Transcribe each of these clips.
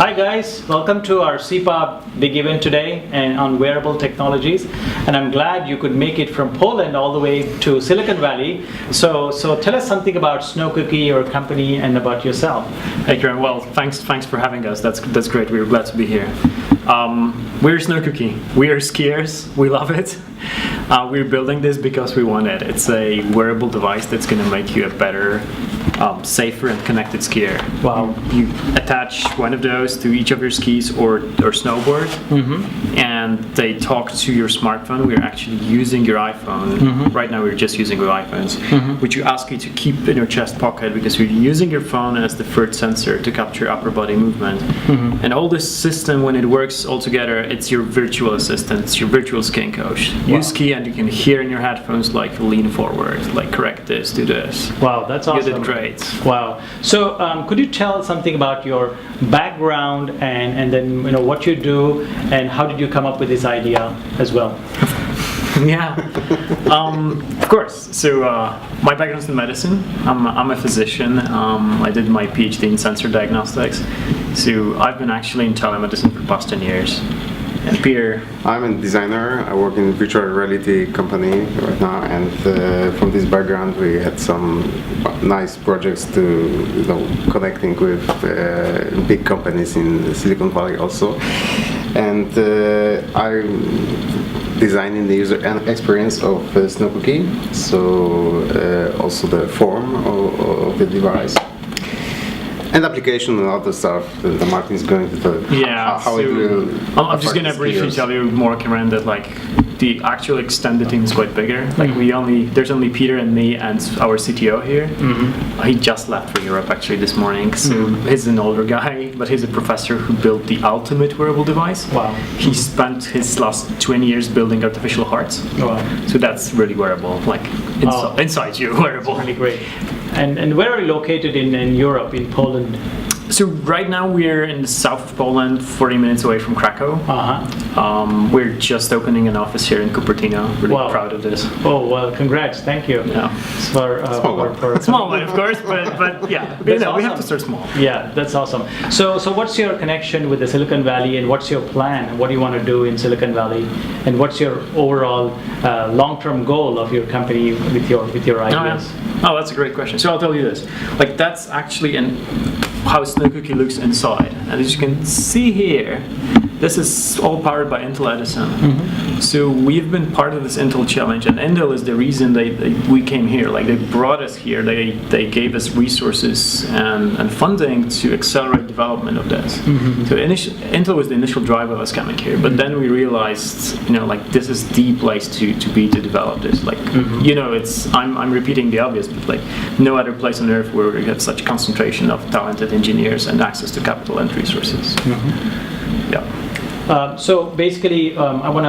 Hi guys, welcome to our SIPA big event today and on wearable technologies. And I'm glad you could make it from Poland all the way to Silicon Valley. So tell us something about Snow Cookie, your company, and about yourself. Hey Karen, well, thanks for having us. That's great. We're glad to be here. We're Snow Cookie. We are skiers. We love it. We're building this because we want it. It's a wearable device that's going to make you a better, safer and connected skier. Wow. You attach one of those to each of your skis or snowboard, and they talk to your smartphone. We're actually using your iPhone. Right now we're just using your iPhones, which you ask you to keep in your chest pocket because you're using your phone as the third sensor to capture upper body movement. And all this system, when it works all together, it's your virtual assistant, it's your virtual skiing coach. You ski and you can hear in your headphones like lean forward, like correct this, do this. Wow, that's awesome. You did great. Wow. So could you tell something about your background and then what you do and how did you come up with this idea as well? Yeah, of course. So my background is in medicine. I'm a physician. I did my PhD in sensor diagnostics. So I've been actually in telemedicine for the past 10 years. And Peter? I'm a designer. I work in a virtual reality company right now, and from this background we had some nice projects to connecting with big companies in Silicon Valley also. And I'm designing the user experience of Snow Cookie, so also the form of the device. And application and other stuff. The Martin is going to tell how it will. I'm just going to briefly tell you more, Karen, that like the actual extended team is quite bigger. Like there's only Peter and me and our CTO here. He just left for Europe actually this morning. So he's an older guy, but he's a professor who built the ultimate wearable device. Wow. He spent his last 20 years building artificial hearts. Wow. So that's really wearable, like inside you, wearable. That's really great. And where are you located in Europe, in Poland? So right now we're in the south of Poland, 40 minutes away from Krakow. We're just opening an office here in Cupertino. Really proud of this. Oh well, congrats! Thank you. Yeah. For small one, of course, but yeah, awesome. We have to start small. Yeah, that's awesome. So what's your connection with the Silicon Valley, and what's your plan? What do you want to do in Silicon Valley, and what's your overall long-term goal of your company with your ideas? Oh, that's a great question. So I'll tell you this. Like that's actually how Snow Cookie looks inside. And as you can see here, this is all powered by Intel Edison. So we've been part of this Intel challenge, and Intel is the reason we came here. Like they brought us here. They gave us resources and funding to accelerate development of this. So Intel was the initial driver of us coming here, but then we realized, like this is the place to be to develop this. Like I'm repeating the obvious, but like no other place on earth where we have such concentration of talented engineers and access to capital and resources. Yeah. So basically, I want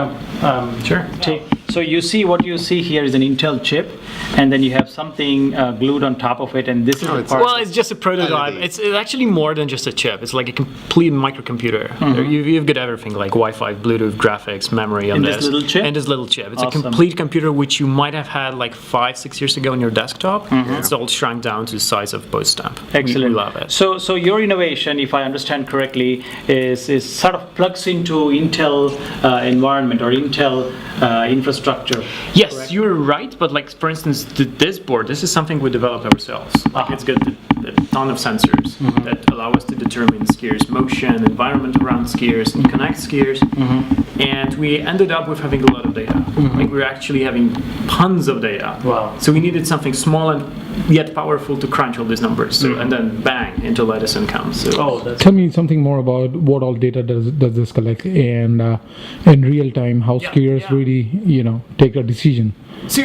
to take. So what you see here is an Intel chip, and then you have something glued on top of it, and this is the part. Well, it's just a prototype. It's actually more than just a chip. It's like a complete microcomputer. You've got everything like Wi-Fi, Bluetooth, graphics, memory on this little chip. And this little chip. It's awesome. a complete computer which you might have had like 5-6 years ago on your desktop. It's all shrunk down to the size of a post stamp. Excellent. We love it. So your innovation, if I understand correctly, is sort of plugs into Intel environment or Intel infrastructure. Yes, correct? you're right. But like for instance, this board, this is something we developed ourselves. Like it's got a ton of sensors that allow us to determine skiers' motion, environment around skiers, and connect skiers. And we ended up with having a lot of data. Like we're actually having tons of data. Wow. So we needed something small and yet powerful to crunch all these numbers. So and then bang, Intel Edison comes. So tell me something more about what all data does this collect, and in real time how skiers really take a decision. So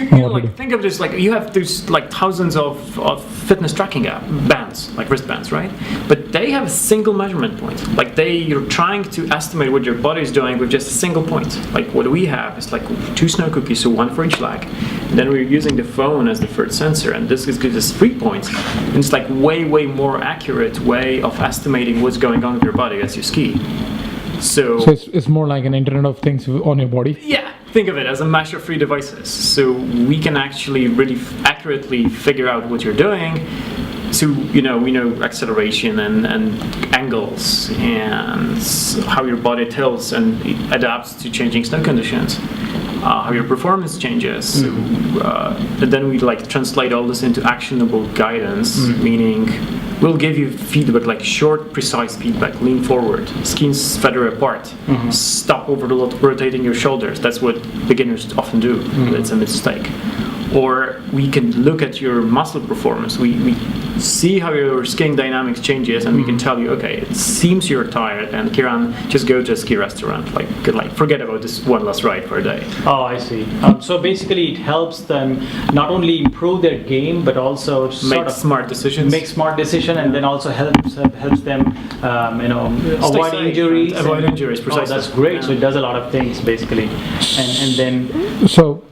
think of this like you have there's like thousands of fitness tracking bands, like wristbands, right? But they have a single measurement point. Like you're trying to estimate what your body is doing with just a single point. Like what we have is like 2 Snow Cookies, so 1 for each leg. And then we're using the phone as the third sensor, and this gives us 3 points. And it's like way more accurate way of estimating what's going on with your body as you ski. So it's more like an Internet of Things on your body? Yeah, think of it as a mesh of 3 devices. So we can actually really accurately figure out what you're doing So we know acceleration and angles and how your body tilts and adapts to changing snow conditions. How your performance changes. And then we translate all this into actionable guidance, meaning we'll give you feedback, like short, precise feedback. Lean forward, skins feather apart, stop rotating your shoulders. That's what beginners often do. That's a mistake. Or we can look at your muscle performance. We see how your skiing dynamics changes, and we can tell you, okay, it seems you're tired, and Kiran, just go to a ski restaurant. Like forget about this one last ride for a day. Oh, I see. So basically, it helps them not only improve their game, but also Make smart decisions, and then also helps them, avoid safe, injuries. right? Avoid injuries, precisely. Oh, that's great. So it does a lot of things basically, and then. So,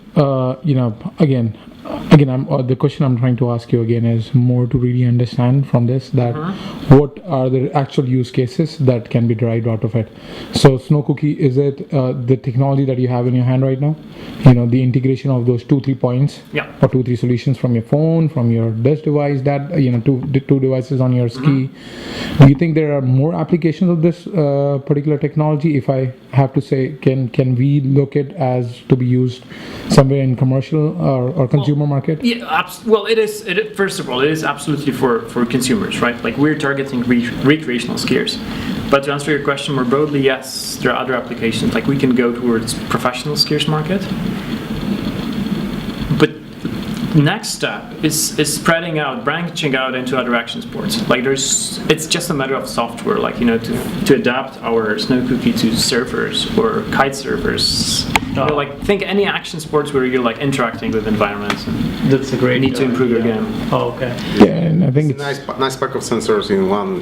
again, the question I'm trying to ask you again is more to really understand from this that what are the actual use cases that can be derived out of it. So, Snow Cookie, is it the technology that you have in your hand right now? The integration of those 2-3 points, or 2-3 solutions from your phone, from your desk device, that two devices on your ski. Do you think there are more applications of this particular technology? If I have to say, can we look at as to be used somewhere in commercial or consumer market? Yeah, well, it is. First of all, it is absolutely for consumers, right? Like we're targeting recreational skiers. But to answer your question more broadly, yes, there are other applications. Like we can go towards professional skiers market. But next step is spreading out, branching out into other action sports. It's just a matter of software, to adapt our Snow Cookie to surfers or kite surfers. Think any action sports where you're interacting with environments. That's a great. You need to improve your game. Oh, okay. Yeah, and I think it's a nice pack of sensors in one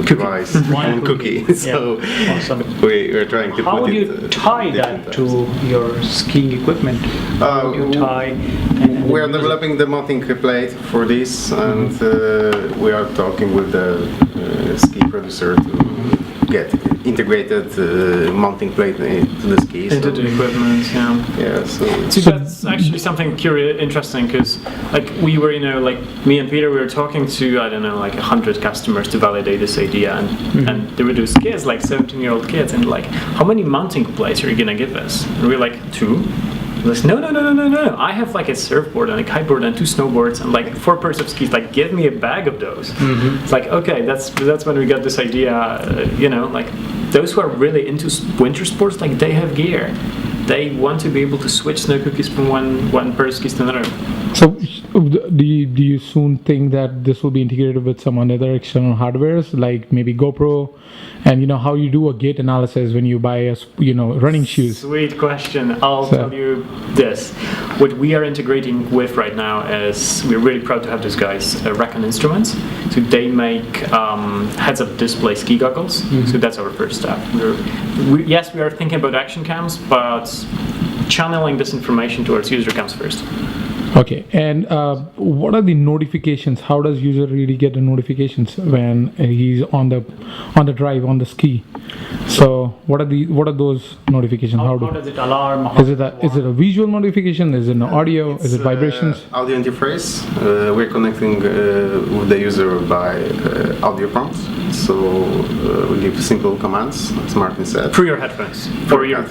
device, one cookie. So awesome. we're trying to. How do you tie that to your skiing equipment? How do you tie? We are developing the mounting plate for this, and we are talking with the ski producer to get integrated mounting plate to the skis. Into the equipment, yeah. So that's actually something interesting, because we were, me and Peter, we were talking to 100 customers to validate this idea, and there were those kids, 17-year-old kids, and how many mounting plates are you gonna give us? And we were 2. No. I have a surfboard and a kiteboard and 2 snowboards and 4 pairs of skis. Give me a bag of those. It's okay, that's when we got this idea. Those who are really into winter sports, they have gear. They want to be able to switch Snow Cookies from one pair of skis to another. So, do you soon think that this will be integrated with some other external hardwares, like maybe GoPro, and how you do a gait analysis when you buy running shoes? Sweet question. I'll tell you this. What we are integrating with right now is, we're really proud to have these guys, Recon Instruments. So they make heads-up display ski goggles. So that's our first step. Yes, we are thinking about action cams, but channeling this information towards user comes first. Okay, and what are the notifications? How does user really get the notifications when he's on the drive on the ski? So what are those notifications? How does it alarm? Is it a visual notification? Is it an audio? Is it vibrations? Audio interface. We're connecting with the user by audio prompts. So we give simple commands, as Martin said. Through your headphones. For your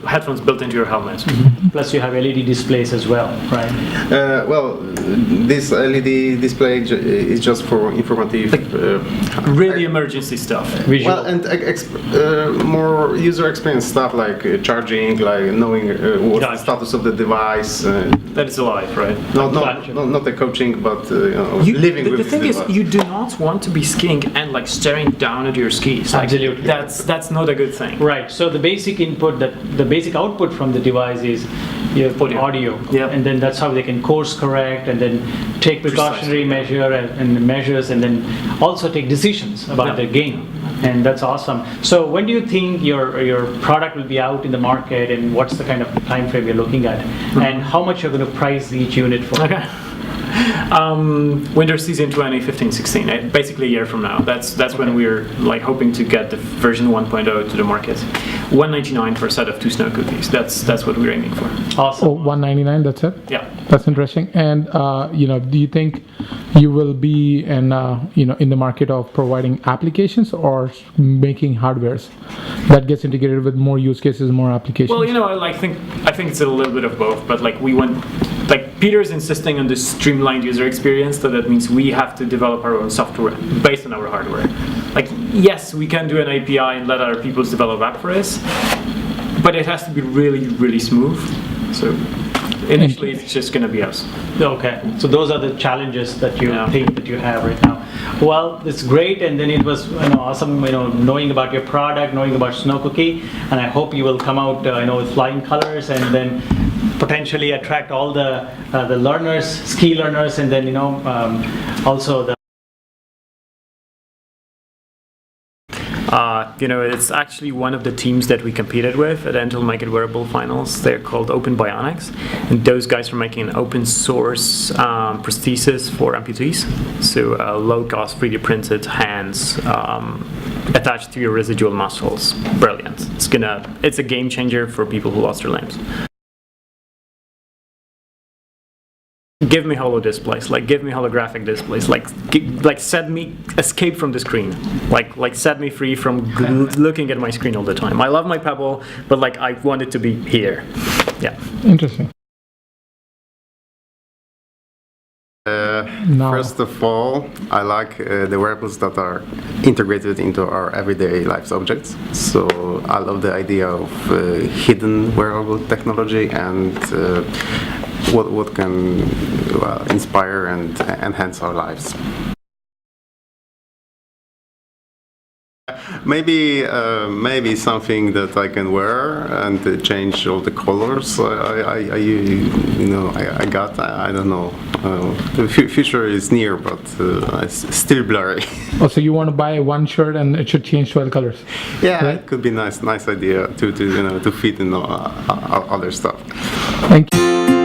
headphones built into your helmet. Plus you have LED displays as well, right? This LED display is just for informative, really emergency stuff. Visual. Well, and more user experience stuff like charging, knowing what's the status of the device. That is alive, right? Not the coaching, but living with the thing device. is, you do not want to be skiing and staring down at your skis. Absolutely. That's not a good thing. Right. So the basic input, the basic output from the device is audio. Yeah. And then that's how they can course correct and then take precautionary measures and then also take decisions about their game. And that's awesome. So when do you think your product will be out in the market, and what's the kind of time frame you're looking at, and how much you're going to price each unit for? Okay. Winter season 2015-16, basically a year from now. That's when we're like hoping to get the version 1.0 to the market. $199 for a set of 2 snow cookies. That's what we're aiming for. Awesome. Oh, $199, that's it? Yeah. That's interesting. And do you think you will be in the market of providing applications or making hardwares that gets integrated with more use cases, more applications? Well, I think it's a little bit of both, but like Peter's insisting on this streamlined user experience, so that means we have to develop our own software based on our hardware. Like, yes, we can do an API and let other people develop app for us, but it has to be really, really smooth. So initially, it's just going to be us. Okay, so those are the challenges that you think that you have right now. Well, it's great, and then it was awesome, knowing about your product, knowing about Snow Cookie, and I hope you will come out, with flying colors, and then potentially attract all the learners, ski learners, and then also the. It's actually one of the teams that we competed with at Intel Make It Wearable Finals. They're called Open Bionics, and those guys are making an open source prosthesis for amputees. So low-cost 3D printed hands attached to your residual muscles. Brilliant. It's a game changer for people who lost their limbs. Give me holo displays, give me holographic displays, set me escape from the screen, set me free from looking at my screen all the time. I love my Pebble, but I want it to be here. Yeah. Interesting. First of all, I like the wearables that are integrated into our everyday lives objects. So I love the idea of hidden wearable technology and what can inspire and enhance our lives. Maybe something that I can wear and change all the colors. I don't know. The future is near, but it's still blurry. Oh, so you want to buy one shirt and it should change 12 colors? Yeah, right? It could be nice idea to fit in other stuff. Thank you.